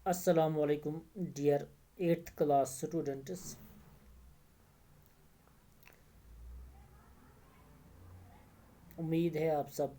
अस्सलाम वालेकुम dear 8th class students. उम्मीद है आप सब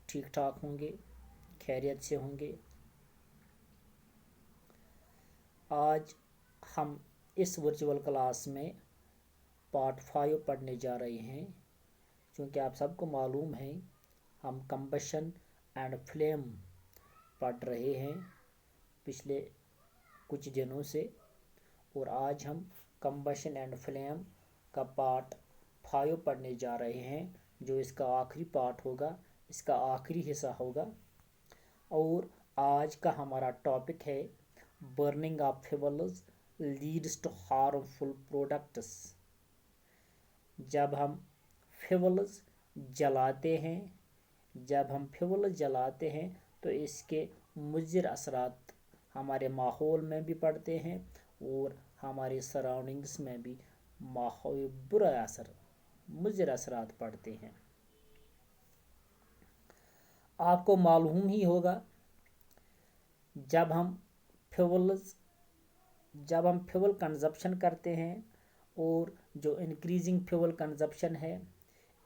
ठीक ठाक होंगे, खैरियत से होंगे। आज हम इस वर्चुअल क्लास में पार्ट 5 पढ़ने जा रहे हैं। क्योंकि आप सबको मालूम है हम कंबशन एंड फ्लेम पढ़ रहे हैं पिछले कुछ दिनों से, और आज हम कंबशन एंड फ्लेम का पार्ट 5 पढ़ने जा रहे हैं, जो इसका आखिरी पार्ट होगा, इसका आखिरी हिस्सा होगा। और आज का हमारा टॉपिक है burning of fuels leads to harmful products. जब हम फ्यूल्स जलाते हैं तो इसके मुज़िर असरात हमारे माहौल में भी पड़ते हैं और हमारे सराउंडिंग्स में भी बुरा असर, मुज़िर असरात पड़ते हैं। आपको मालूम ही होगा जब हम फ्यूल कंजप्शन करते हैं, और जो इंक्रीजिंग फ्यूल कंजप्शन है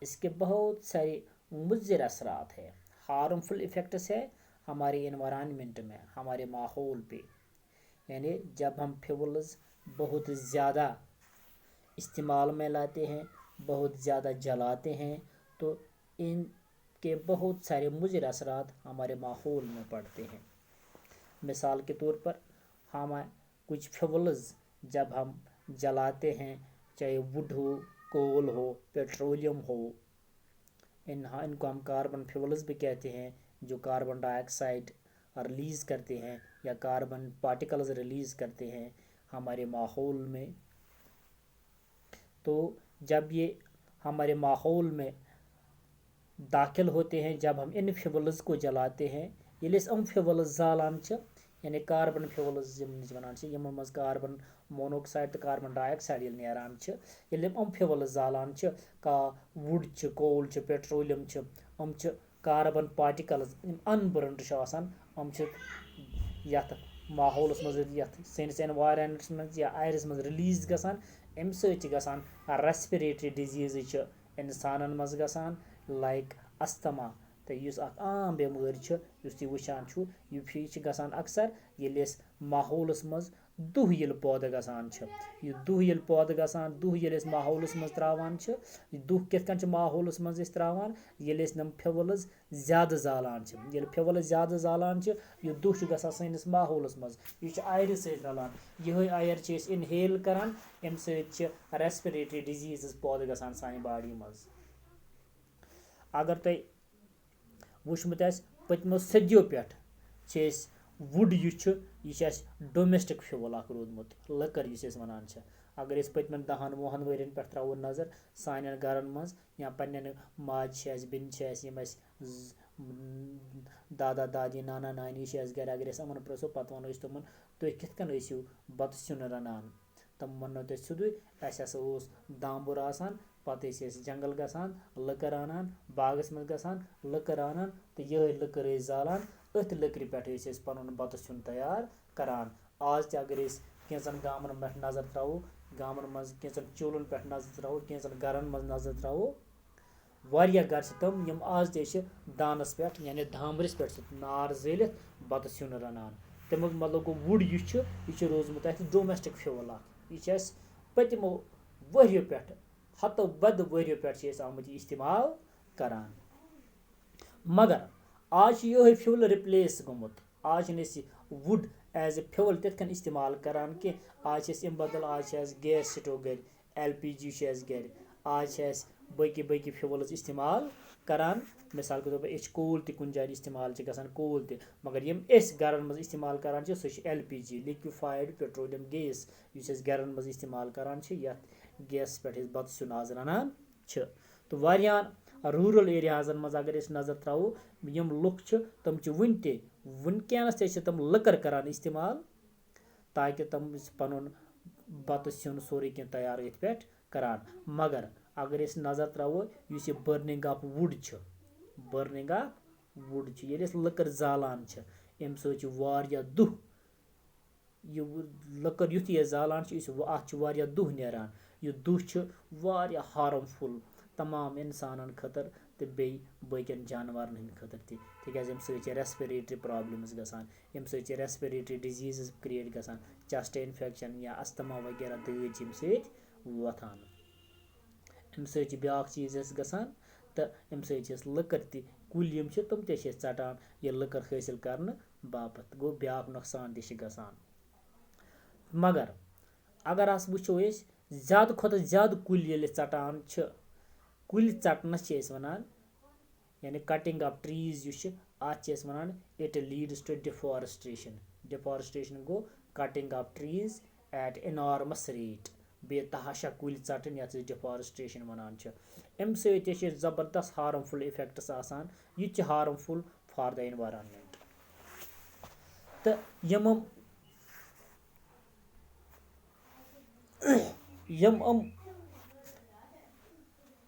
इसके बहुत सारे मुज़िर असरात है, हार्मफुल इफ़ेक्ट्स है हमारे एनवायरनमेंट में, हमारे माहौल पे। यानी जब हम फ्यूल्स बहुत ज़्यादा इस्तेमाल में लाते हैं, बहुत ज़्यादा जलाते हैं, तो इनके बहुत सारे मुज़िर असरात हमारे माहौल में पड़ते हैं। मिसाल के तौर पर हम कुछ फ्यूल्स जब हम जलाते हैं, चाहे वुड हो, कोल हो, पेट्रोलियम हो, इनको हम कार्बन फ्यूल्स भी कहते हैं, जो कार्बन डाइऑक्साइड रिलीज़ करते हैं या कार्बन पार्टिकल्स रिलीज़ करते हैं हमारे माहौल में। तो जब ये हमारे माहौल में दाखिल होते हैं, जब हम इन फ्यूल्स को जलाते हैं, ये फ्यूल्स जालान, यानी कार्बन फ्यूल्स वन मज कार्बन मोनोक्साइड तो कार्बन डाइऑक्साइड नान, फ्यूल्स जालान का wood coal petroleum carbon particles unburned माहौलस मज सैनिस एनवायरनमेंट्स मज या आयरस मज रिलीज गसान। अमि सत रेस्पिरेटरी डिजीज इंसानन मज गसान, लाइक अस्थमा। तो इस आम बेमारी वुचान यह गसान अक्सर ये माहौलस मज दुह ये पौध गसान, यह दुह ये पौध गसान, दुह ये माहौलस मज त्रावान, दुह कित माहौलस मज त्रावान ये नम फ्यूल्स ज़्यादा जालान। ये फ्यूल्स ज़्यादा जालान, यह दुह गसान सैनिस माहौलस मज, यह आयर सत रलान, यह आयर इनहेल करान, अमि सत रेस्पिरेटरी डिजीज पौध गसान सानि बॉडी मज। अगर तुम वुचमुत पत्मो सदियों पे वुड यह डोमेस्टिक फ्यूल रोदमुत, लकर वन। अगर पत्मन 10-20 वरियन पे त्रो नजर सान गरन मज या पन्न माज बिन दादा दादी नाना नानी गर, अगर अमन प्रो पे वो तुम तुम कित बत सिन रनान, तम वनो तुम सिदु दाम्बुर आसान, पत जंगल गसान, लकर आनान, बागस मज गसान, लकर आनान, तो यह लकर जालान, अथ लकर पे पन बत सिन तैयार करान। आज ते अगर कैंचन गामन पे नजर त्रो, गामन मज कैंचन चूलन पे नजर त्रो, कैंचन गरन मज नजर त्रो, वारिया गर तम यम आज ते दानस पे यानी धामरस पे नार जलित बत सिन रनान। तमुक मतलब गो वुड यह रोजमुत डोमेस्टिक फ्यूल, यह पतमो वरियो पे हतो बद वरियो पे आमुत इस्तेमाल करान। मगर आज यह फ्यूल रिप्लेस गोमुत, आज वुड एज ए फ्यूल तिथ इस्तेमाल करान कि आज अम बदल आज गैस स्टोव गर, LPG गर, आज बाकी बाकी फ्यूल्स इस्तेमाल करान। मिसाल के तौर पर कोल कुन जाए इस्तेमाल गसान, कोल मगर यम गरन मज इस्तेमाल करान LPG लिक्विफाइड पेट्रोलियम गैस, गरन मज इस्तेमाल करान, गैस पे बत सिन आज रनान। तो वारियान रूरल एरियाजन मज अगर नजर त्रो, यम लुक तम वनकस तम लकर करान इस्तेमाल, ताकि तम पन बत सिन सोरे कह तैयार ये पे करान। मगर अगर नजर त्रो इस burning of would, burning of would ये लकर जालान, अमि सत दुह یہِ لٔکٕر یُتھُے أسۍ زالان چھِ اَتھ چھِ واریاہ دُہ نیران. یہِ دُہ چھُ واریاہ ہارمفُل تمام اِنسانَن خٲطرٕ تہٕ بیٚیہِ باقٕیَن جانوَرَن ہٕنٛدِ خٲطرٕ تہِ تِکیٛازِ اَمہِ سۭتۍ چھِ رٮ۪سپِریٹری پرٛابلِمٕز گژھان, اَمہِ سۭتۍ چھِ رٮ۪سپِریٹری ڈِزیٖزٕز کِرٛیٹ گژھان, چَسٹ اِنفٮ۪کشَن یا اَستما وغیرہ دٲدۍ چھِ اَمہِ سۭتۍ وۄتھان. اَمہِ سۭتۍ چھِ بیٛاکھ چیٖز اَسہِ گژھان تہٕ اَمہِ سۭتۍ چھِ أسۍ لٔکٕر تہِ کُلۍ یِم چھِ تِم تہِ چھِ أسۍ ژَٹان یہِ لٔکٕر حٲصِل کَرنہٕ باپَتھ, گوٚو بیٛاکھ نۄقصان تہِ چھِ گژھان. مگر اگر ہَس وٕچھو أسۍ زیادٕ کھۄتہٕ زیادٕ کُلۍ ییٚلہِ ژَٹان چھِ, کُلۍ ژَٹنَس چھِ أسۍ وَنان یعنی کَٹِنٛگ آف ٹرٛیٖز یُس چھِ اَتھ چھِ أسۍ وَنان اِٹ لیٖڈٕس ٹُو ڈِفارٮسٹریشَن. ڈِفارٮسٹریشَن گوٚو cutting of trees eight اِنارمَس rate, بیٚیہِ تحاشا کُلۍ ژَٹٕنۍ یَتھ أسۍ ڈِفارٮسٹریشَن وَنان چھِ. اَمہِ سۭتۍ تہِ چھِ زبردست ہارمفُل اِفٮ۪کٹٕس آسان, یہِ تہِ چھِ ہارمفُل فار دَ اِنوارَمٮ۪نٛٹ. تہٕ یِم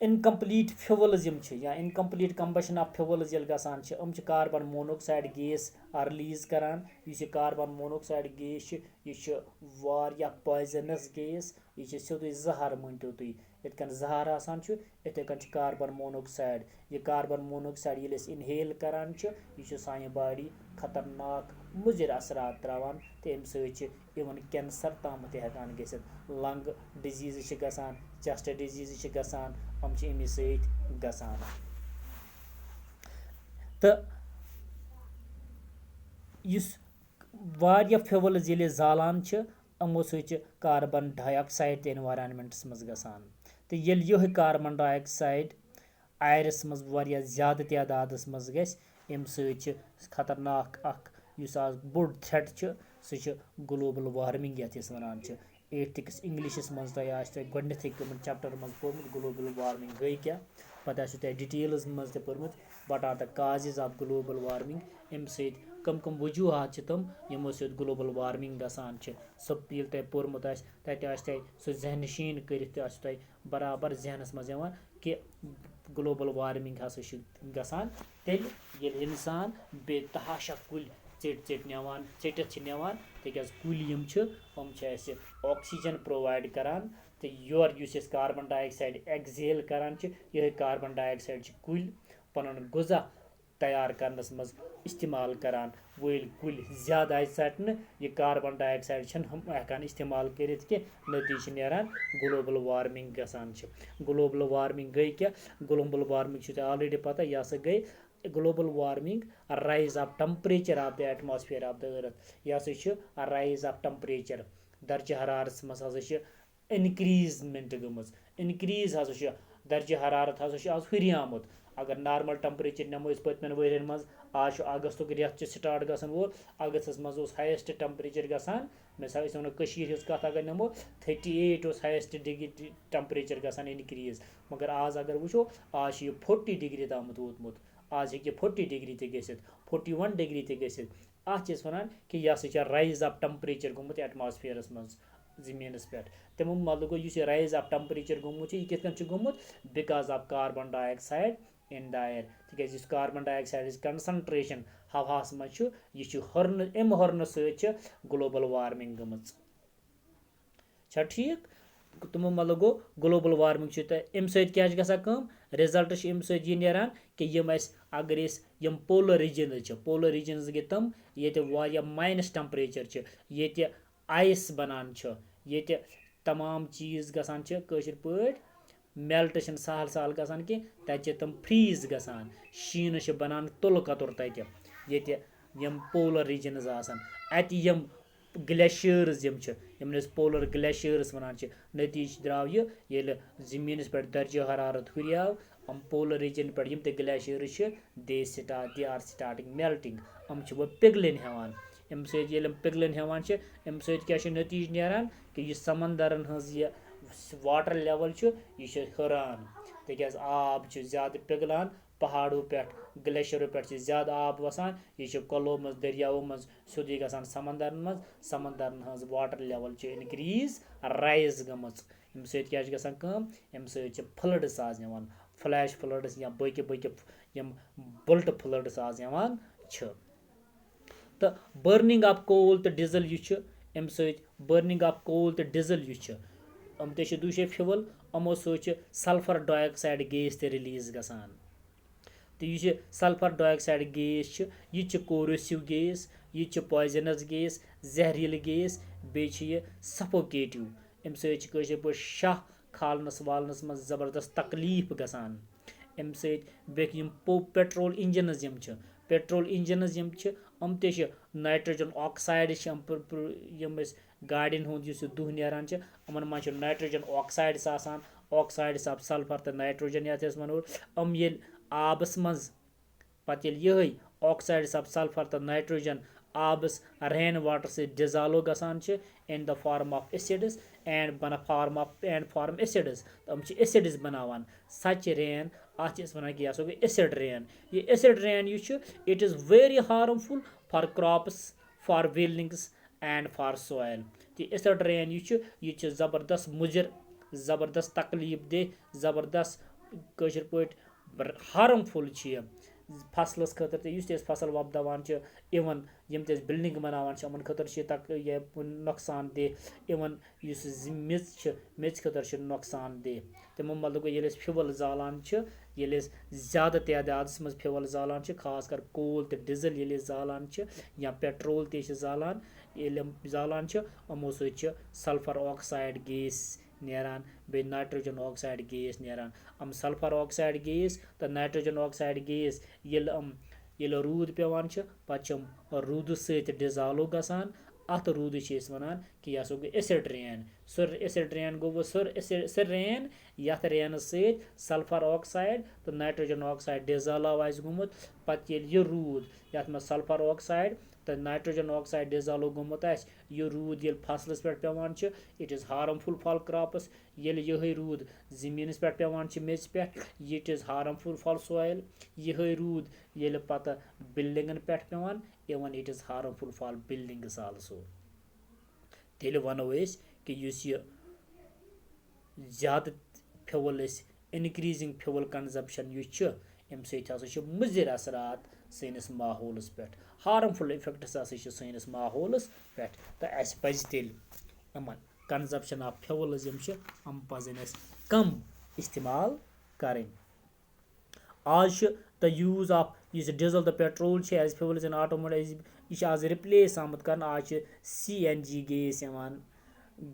اِنکَمپٕلیٖٹ فِوَلٕز یِم چھِ یا اِنکَمپٕلیٖٹ کَمبَشَن آف فِوَلٕز ییٚلہِ گژھان چھِ یِم چھِ کاربن مونوکسایڈ گیس رِلیٖز کَران. یُس یہِ کاربن مونوکسایڈ گیس چھِ یہِ چھِ واریاہ پویزنَس گیس, یہِ چھِ سیوٚدُے زہر مٲنۍتو تُہۍ, یِتھ کٔنۍ زہر آسان چھُ یِتھَے کٔنۍ چھُ کاربن مونوکسایڈ. یہِ کاربن مونوکسایڈ ییٚلہِ أسۍ اِنہیل کَران چھِ یہِ چھُ سانہِ باڈی خطرناک مُضِر اثرات ترٛاوان تہٕ اَمہِ سۭتۍ چھِ اِوٕن کٮ۪نسَر تام تہِ ہٮ۪کان گٔژھِتھ, لنٛگ ڈِزیٖزٕ چھِ گژھان, چَسٹ ڈِزیٖزٕ چھِ گژھان, یِم چھِ اَمے سۭتۍ گژھان. تہٕ یُس واریاہ فِوَلٕز ییٚلہِ أسۍ زالان چھِ یِمو سۭتۍ چھِ کاربن ڈاے آکسایڈ تہِ اٮ۪نوارَمٮ۪نٛٹَس منٛز گژھان. تہٕ ییٚلہِ یِہوٚے کاربن ڈاے آکسایڈ آیرَس منٛز واریاہ زیادٕ تعدادَس منٛز گژھِ اَمہِ سۭتۍ چھِ خطرناک اَکھ یُس آز بوٚڑ تھرٛٮ۪ٹ چھُ سُہ چھُ گلوبل وارمِنٛگ یَتھ أسۍ وَنان چھِ. 8th اِنٛگلِشَس منٛز تۄہہِ آسہِ تۄہہِ گۄڈنٮ۪تھٕے کٕمَن چَپٹَر منٛز پوٚرمُت گلوبل وارمِنٛگ گٔے کیٛاہ, پَتہٕ آسیو تۄہہِ ڈِٹیلٕز منٛز تہِ پوٚرمُت what are the causes of global warming, اَمہِ سۭتۍ کٕم وجوٗہات چھِ تِم یِمو سۭتۍ گلوبل وارمِنٛگ گژھان چھِ. سُہ ییٚلہِ تۄہہِ پوٚرمُت آسہِ تَتہِ آسہِ تۄہہِ سُہ ذہن نشیٖن کٔرِتھ تہِ آسہِ تۄہہِ برابر ذہنَس منٛز یِوان کہِ گلوبل وارمِنٛگ ہسا چھِ گژھان تیٚلہِ ییٚلہِ اِنسان بیٚیہِ تحاشا کُلۍ ژٔٹِتھ چھِ نِوان, تِکیٛازِ کُلۍ یِم چھِ یِم چھِ اَسہِ آکسیجن پرٛووایڈ کَران تہٕ یورٕ یُس أسۍ کاربن ڈاے آکسایڈ ایٚگزیل کَران چھِ یِہوٚے کاربن ڈاے آکسایڈ چھِ کُلۍ پَنُن غذا تیار کَرنَس منٛز اِستعمال کَران. وۄنۍ ییٚلہِ کُلۍ زیادٕ آیہِ ژَٹنہٕ یہِ کاربن ڈاے آکسایڈ چھِنہٕ ہُم ہٮ۪کان اِستعمال کٔرِتھ کینٛہہ, نٔتیٖجہِ چھِ نیران گلوبل وارمِنٛگ گژھان چھِ. گلوبل وارمِنٛگ گٔے کیٛاہ, گلوبل وارمِنٛگ چھِ تۄہہِ آلریڈی پَتہ یہِ ہسا گٔے global warming rise of temperature of the atmosphere of the earth. یہِ ہسا چھُ رایز آف ٹمپریچر, درجہِ حرارتَس منٛز ہسا چھِ اِنکریٖزمٮ۪نٹ گٔمٕژ. اِنکریٖز ہسا چھُ درجہِ حرارت ہسا چھُ آز ہُریومُت. اگر نارمل ٹمپریچر نِمو أسۍ پٔتمٮ۪ن ؤرۍیَن منٛز, آز چھُ اگستُک رٮ۪تھ چھُ سٹاٹ گژھن وول, اگستَس منٛز اوس ہایسٹ ٹمپریچر گژھان, مثال أسۍ وَنو کٔشیٖرِ ہِنٛز کَتھ اگر نِمو 38 اوس ہایسٹ ڈگری ٹمپریچر گژھان اِنکریٖز. مگر آز اگر وٕچھو آز چھُ یہِ 40 ڈگری تامَتھ ووتمُت, آز ہیٚکہِ یہِ 40 ڈگری تہِ گٔژھِتھ, 41 ڈگری تہِ گٔژھِتھ. اَتھ چھِ أسۍ وَنان کہِ یہِ ہسا چھِ رایز آف ٹمپریچر گوٚمُت ایٹماسفِیرَس منٛز زٔمیٖنَس پٮ۪ٹھ. تَمیُک مطلب گوٚو یُس یہِ رایز آف ٹمپریچر گوٚمُت چھُ یہِ کِتھ کٔنۍ چھُ گوٚمُت, بِکاز آف کاربن ڈاے آکسایڈ اِن دَ ایر. تِکیٛازِ یُس کاربن ڈاے آکسایڈٕچ کَنسَنٹریشن ہواہَس منٛز چھُ یہِ چھُ ہُرنہٕ اَمہِ ہُرنہٕ سۭتۍ چھِ گلوبل وارمِنٛگ گٔمٕژ. چھا ٹھیٖک, تِمو مطلب گوٚو گلوبل وارمِنٛگ چھِ تہٕ اَمہِ سۭتۍ کیٛاہ چھِ گژھان کٲم, رِزلٹ چھِ اَمہِ سۭتۍ یہِ نیران کہِ یِم اَسہِ اگر أسۍ یِم پولر رِجنٕز چھِ, پولر رِجنٕز گٔے تِم ییٚتہِ واریاہ ماینس ٹمپریچر چھِ, ییٚتہِ آیِس بَنان چھُ, ییٚتہِ تمام چیٖز گژھان چھِ کٲشِر پٲٹھۍ میلٹ چھِنہٕ سہل سہل گژھان کینٛہہ, تَتہِ چھِ تِم فریٖز گژھان, شیٖنہٕ چھِ بَنان تُلہٕ کَتُر تَتہِ, ییٚتہِ یِم پولر رِجنٕز آسان. اَتہِ یِم گلیشیٲرٕز یِم چھِ یِمن أسۍ پولر گلیشیٲرٕس وَنان چھِ, نٔتیٖجہٕ درٛاو یہِ ییٚلہِ زٔمیٖنَس پٮ۪ٹھ درجہِ حرارت ہُریو یِم پولر رِجن پٮ۪ٹھ یِم تہِ گلیشیٲرٕز چھِ دے آر سٹاٹِنٛگ میلٹِنٛگ, یِم چھِ وۄنۍ پِگلٕنۍ ہٮ۪وان. اَمہِ سۭتۍ ییٚلہِ یِم پِگلٕنۍ ہٮ۪وان چھِ اَمہِ سۭتۍ کیٛاہ چھُ نٔتیٖجہٕ نیران کہِ یہِ سمنٛدرَن ہٕنٛز یہِ واٹر لیول چھُ یہِ چھُ ہُران, تِکیٛازِ آب چھُ زیادٕ پِگلان پہاڑو پٮ۪ٹھ, گلیشیرو پٮ۪ٹھ چھِ زیادٕ آب وَسان, یہِ چھُ کۄلو منٛز دٔریاوو منٛز سیوٚدُے گژھان سمنٛدرن منٛز, سمنٛدرن ہٕنٛز واٹر لیول چھِ اِنکریٖز رایز گٔمٕژ. اَمہِ سۭتۍ کیٛاہ چھِ گژھان کٲم, اَمہِ سۭتۍ چھِ فٕلڈٕس آز یِوان, فلیش فٕلڈٕس یا باقٕے یِم بُلٹہٕ فٕلڈٕس آز یِوان چھِ. تہٕ بٔرنِنٛگ آف کول تہٕ ڈِزل یُس چھُ اَمہِ سۭتۍ بٔرنِنٛگ آف کول تہٕ ڈِزٕل یُس چھِ یِم تہِ چھِ دوٗشے فِول یِمو سۭتۍ چھِ سَلفَر ڈاے آکسایڈ گیس تہِ رِلیٖز گژھان تہٕ یُس یہِ سَلفَر ڈاے آکسایڈ گیس چھِ یہِ تہِ چھِ کوروسِو گیس یہِ تہِ چھِ پویزنَس گیس زہریٖلہٕ گیس بیٚیہِ چھِ یہِ سَفوکیٹِو اَمہِ سۭتۍ چھِ کٲشِر پٲٹھۍ شاہ کھالنَس والنَس منٛز زبردست تکلیٖف گژھان اَمہِ سۭتۍ بیٚیہِ یِم پیٹرول اِنجِنٕز یِم چھِ پیٹرول اِنجِنٕز یِم چھِ یِم تہِ چھِ نایٹروجن آکسایڈ چھِ یِم أسۍ گاڑٮ۪ن ہُنٛد یُس یہِ دُہ نیران چھِ یِمن منٛز چھِ نایٹروجن آکسایڈٕس آسان آکسایڈٕس آف سَلفر تہٕ نایٹروجن یَتھ أسۍ وَنو یِم ییٚلہِ آبَس منٛز پَتہٕ ییٚلہِ یِہے آکسایڈٕس آف سَلفر تہٕ نایٹروجن آبَس رین واٹر سۭتۍ ڈِزالو گژھان چھِ in the form of acids and form acids یِم چھِ ایسِڈٕس بَناوان سچ رین اَتھ چھِ أسۍ وَنان کہِ یہِ ہسا گوٚو ایسِڈ رین یہِ ایسِڈ رین یُس چھُ it is very harmful for crops for buildings and for soil تہٕ ایسِڈ رین یُس چھُ یہِ چھُ زبردست مُضِر زبردست تکلیٖف دہ زبردست کٲشِر پٲٹھۍ ہارمفُل چھِ یہِ فصلَس خٲطرٕ تہِ یُس تہِ أسۍ فصل وۄپداوان چھِ اِوٕن یِم تہِ أسۍ بِلڈِنٛگ بَناوان چھِ یِمن خٲطرٕ چھِ یہِ نۄقصان دہ اِوٕن یُس میٚژ چھِ میٚژِ خٲطرٕ چھِ نۄقصان دہ تِمو مطلب گوٚو ییٚلہِ أسۍ فِول زالان چھِ ییٚلہِ أسۍ زیادٕ تعدادَس منٛز فِول زالان چھِ خاص کر کول تہٕ ڈِزٕل ییٚلہِ أسۍ زالان چھِ یا پیٹرول تہِ چھِ زالان ییٚلہِ یِم زالان چھِ یِمو سۭتۍ چھِ سَلفر آکسایڈ گیس نیران بیٚیہِ نایٹروجن آکسایڈ گیس نیران یِم سَلفر آکسایڈ گیس تہٕ نایٹروجن آکسایڈ گیس ییٚلہِ روٗد پیٚوان چھِ پَتہٕ چھِ یِم روٗدٕ سۭتۍ ڈِزالو گژھان اَتھ روٗدٕ چھِ أسۍ وَنان کہِ یہِ ہسا گوٚو ایسِڈ رین ایسِڈ رین گوٚو سُہ رین یَتھ رینہٕ سۭتۍ سَلفر آکسایڈ تہٕ نایٹروجن آکسایڈ ڈِزالو آسہِ گوٚمُت پَتہٕ ییٚلہِ یہِ روٗد یَتھ منٛز سَلفر آکسایڈ تہٕ نایٹروجن آکسایڈ ڈِزالو گوٚمُت آسہِ یہِ روٗد ییٚلہِ فصلَس پٮ۪ٹھ پیٚوان چھِ it is harmful for crops ییٚلہِ یِہے روٗد زٔمیٖنَس پٮ۪ٹھ پیٚوان چھِ میٚژِ پٮ۪ٹھ اِٹ اِز ہارمفُل فار سویل یِہے روٗد ییٚلہِ پَتہٕ بِلڈِنٛگن پٮ۪ٹھ پیٚوان اِوٕن it is harmful for buildings also تیٚلہِ وَنو أسۍ کہِ یُس یہِ زیادٕ فِول أسۍ اِنکریٖزِنٛگ فِول کَنزَمپشن یُس چھُ اَمہِ سۭتۍ ہسا چھُ مُضِر اَثرات سٲنِس ماحولَس پٮ۪ٹھ ہارمفُل اِفیکٹٕس ہسا چھِ سٲنِس ماحولَس پٮ۪ٹھ تہٕ اَسہِ پَزِ تیٚلہِ یِمن کَنزَمپشن آف فِولٕز یِم چھِ یِم پَزن اَسہِ کَم اِستعمال کَرٕنۍ آز چھُ د یوٗز آف یُس ڈِزل تہٕ پیٹرول چھِ ایز فِولٕز اِن آٹوموبایل یہِ چھُ آز رِپلیس آمُت کرنہٕ آز چھِ سی این جی گیس یِوان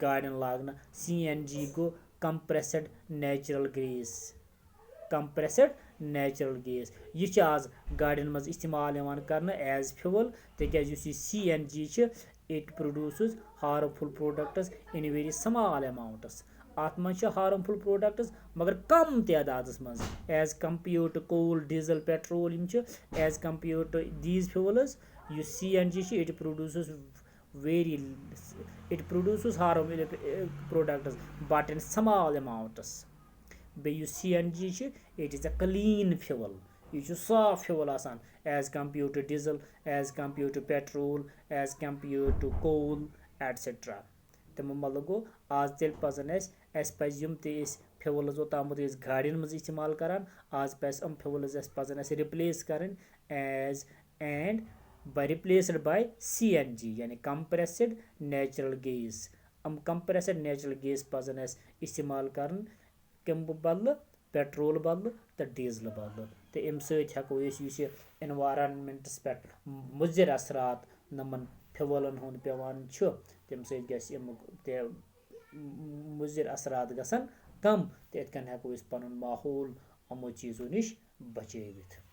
گاڑٮ۪ن لاگنہٕ سی این جی گوٚو کمپریسڈ نیچرل گیس یہِ چھِ آز گاڑٮ۪ن منٛز اِستعمال یِوان کرنہٕ ایز فِول تِکیازِ یُس یہِ سی این جی چھِ it produces harmful products in very small amounts اَتھ منٛز چھِ ہارمفُل پروڈکٹس مگر کم تعدادس منٛز as compared to coal diesel petrol یِم چھِ as compared to these fuels یُس سی این جی چھِ it produces harmful products but in small amounts بیٚیہِ یُس سی این جی چھِ it is a clean fuel یہِ چھُ صاف فِول آسان as compared to diesel as compared to petrol as compared to coal etcetera تِمو مطلب گوٚو آز تیٚلہِ پَزن اَسہِ پَزِ یِم تہِ أسۍ فِولٕز اوٚتامَتھ ٲسۍ گاڑٮ۪ن منٛز اِستعمال کران آز پَزِ یِم فِولٕز پَزن اَسہِ رِپلیس کَرٕنۍ رِپلیسٕڈ باے سی این جی یعنی کمپریسڈ نیچرل گیس یِم کمپریسڈ نیچرل گیس پَزن اَسہِ اِستعمال کَرُن کَمہِ بدلہٕ پیٹرول بدلہٕ تہٕ ڈیٖزلہٕ بدلہٕ تہٕ اَمہِ سۭتۍ ہٮ۪کو أسۍ یُس یہِ اٮ۪نوارَمٮ۪نٹَس پٮ۪ٹھ مُضِر اَثرات یِمن فِولن ہُنٛد پیٚوان چھُ تَمہِ سۭتۍ گژھِ اَمیُک تہِ مُضِر اَثرات گژھن کَم تہٕ یِتھ کٔنۍ ہٮ۪کو أسۍ پَنُن ماحول یِمو چیٖزو نِش بَچٲوِتھ